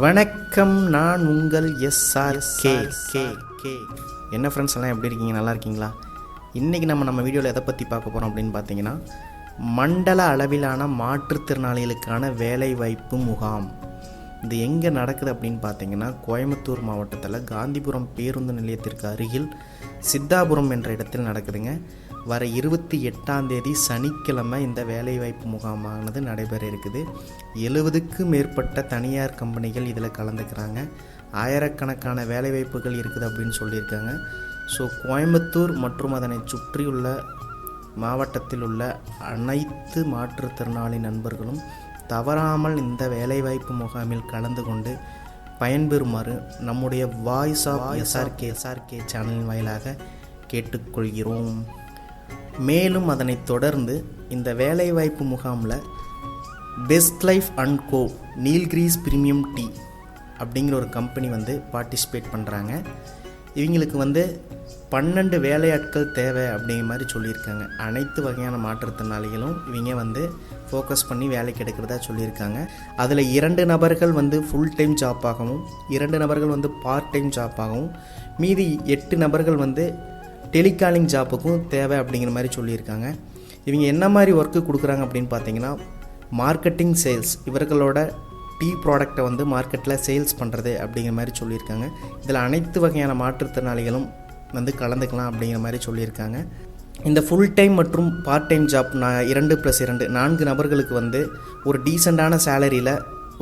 வணக்கம், நான் உங்கள் SRK. என்ன ஃப்ரெண்ட்ஸ் எல்லாம் எப்படி இருக்கீங்க? நல்லா இருக்கீங்களா? இன்றைக்கி நம்ம வீடியோவில் எதை பற்றி பார்க்க போகிறோம் அப்படின்னு பார்த்தீங்கன்னா, மண்டல அளவிலான மாற்றுத்திறனாளிகளுக்கான வேலைவாய்ப்பு முகாம். இது எங்கே நடக்குது அப்படின்னு பார்த்தீங்கன்னா, கோயம்புத்தூர் மாவட்டத்தில் காந்திபுரம் பேருந்து நிலையத்திற்கு அருகில் சித்தாபுரம் என்ற இடத்தில் நடக்குதுங்க. வர 28ஆம் தேதி சனிக்கிழமை இந்த வேலைவாய்ப்பு முகாமானது நடைபெற இருக்குது. 70க்கு மேற்பட்ட தனியார் கம்பெனிகள் இதில் கலந்துக்கிறாங்க. ஆயிரக்கணக்கான வேலைவாய்ப்புகள் இருக்குது அப்படின்னு சொல்லியிருக்காங்க. ஸோ கோயம்புத்தூர் மற்றும் அதனை சுற்றியுள்ள மாவட்டத்தில் உள்ள அனைத்து மாற்றுத்திறனாளி நண்பர்களும் தவறாமல் இந்த வேலைவாய்ப்பு முகாமில் கலந்து கொண்டு பயன்பெறுமாறு நம்முடைய வாய்ஸ் ஆஃப் SRK சேனலின் வாயிலாக கேட்டுக்கொள்கிறோம். மேலும் அதனைத் தொடர்ந்து இந்த வேலைவாய்ப்பு முகாமில் best life and co Nilgiris premium tea அப்படிங்கிற ஒரு கம்பெனி பார்ட்டிசிபேட் பண்ணுறாங்க. இவங்களுக்கு 12 வேலையாட்கள் தேவை அப்படிங்கிற மாதிரி சொல்லியிருக்காங்க. அனைத்து வகையான மாற்றுத்திறனாளிகளும் இவங்க ஃபோக்கஸ் பண்ணி வேலைக்கு எடுக்கிறதா சொல்லியிருக்காங்க. அதில் 2 நபர்கள் ஃபுல் டைம் ஜாப்பாகவும் 2 நபர்கள் பார்ட் டைம் ஜாப்பாகவும் மீதி 8 நபர்கள் டெலிகாலிங் ஜாப்புக்கும் தேவை அப்படிங்கிற மாதிரி சொல்லியிருக்காங்க. இவங்க என்ன மாதிரி ஒர்க்கு கொடுக்குறாங்க அப்படின்னு பார்த்தீங்கன்னா, மார்க்கெட்டிங் சேல்ஸ், இவர்களோட டீ ப்ராடக்டை மார்க்கெட்டில் சேல்ஸ் பண்ணுறது அப்படிங்கிற மாதிரி சொல்லியிருக்காங்க. இதில் அனைத்து வகையான மாற்றுத்திறனாளிகளும் கலந்துக்கலாம் அப்படிங்கிற மாதிரி சொல்லியிருக்காங்க. இந்த ஃபுல் டைம் மற்றும் பார்ட் டைம் ஜாப் 2+2 4 நபர்களுக்கு ஒரு டீசெண்டான சேலரியில்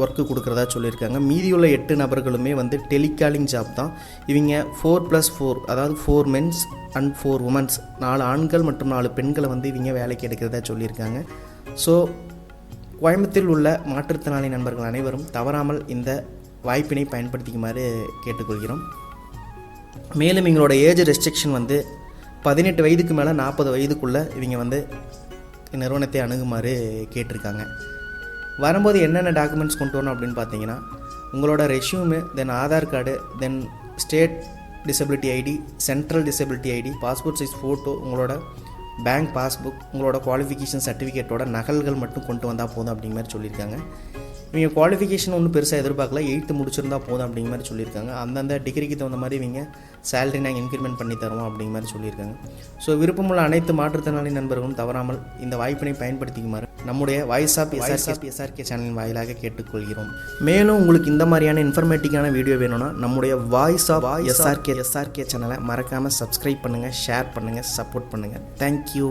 ஒர்க்கு கொடுக்குறதா சொல்லியிருக்காங்க. மீதியுள்ள 8 நபர்களுமே டெலிகாலிங் ஜாப் தான். இவங்க 4+4 அதாவது 4 மென்ஸ் அண்ட் 4 உமன்ஸ் 4 ஆண்கள் மற்றும் 4 பெண்களை இவங்க வேலைக்கு எடுக்கிறதா சொல்லியிருக்காங்க. ஸோ கோயம்புத்தூரில் உள்ள மாற்றுத்திறனாளி நண்பர்கள் அனைவரும் தவறாமல் இந்த வாய்ப்பினை பயன்படுத்திக்குமாறு கேட்டுக்கொள்கிறோம். மேலும் எங்களோட ஏஜ் ரெஸ்ட்ரிக்ஷன் 18 வயதுக்கு மேலே 40 வயதுக்குள்ளே இவங்க நிறுவனத்தை அணுகுமாறு கேட்டிருக்காங்க. வரும்போது என்னென்ன டாக்குமெண்ட்ஸ் கொண்டு வரணும் அப்படின்னு பார்த்தீங்கன்னா, உங்களோட resume, then Aadhaar card, then state disability ID, central disability ID, passport size photo, உங்களோட பேங்க் பாஸ்புக், உங்களோட குவாலிஃபிகேஷன் சர்டிஃபிகேட்டோட நகல்கள் மட்டும் கொண்டு வந்தால் போதும் அப்படிங்கிற மாதிரி சொல்லியிருக்காங்க. இவங்க குவாலிஃபிகேஷன் ஒன்றும் பெருசாக எதிர்பார்க்கல, 8th முடிச்சிருந்தா போதும் அப்படிங்கிற மாதிரி சொல்லியிருக்காங்க. அந்தந்த டிகிரிக்கு தகுந்த மாதிரி இவங்க சேலரி நாங்கள் இன்க்ரிமெண்ட் பண்ணி தருவோம் அப்படிங்கிற மாதிரி சொல்லியிருக்காங்க. ஸோ விருப்பமுள்ள அனைத்து மாற்றுத்திறனாளி நண்பர்களும் தவறாமல் இந்த வாய்ப்பினை பயன்படுத்திக்குமாறு நம்முடைய வாய்ஸ் ஆஃப் SRK சேனலின் வாயிலாக கேட்டுக்கொள்கிறோம். மேலும் உங்களுக்கு இந்த மாதிரியான இன்ஃபர்மேட்டிவான வீடியோ வேணும்னா நம்முடைய வாய்ஸ் ஆஃப் SRK சேனலை மறக்காமல் சப்ஸ்கிரைப் பண்ணுங்கள், ஷேர் பண்ணுங்கள், சப்போர்ட் பண்ணுங்கள். தேங்க்யூ.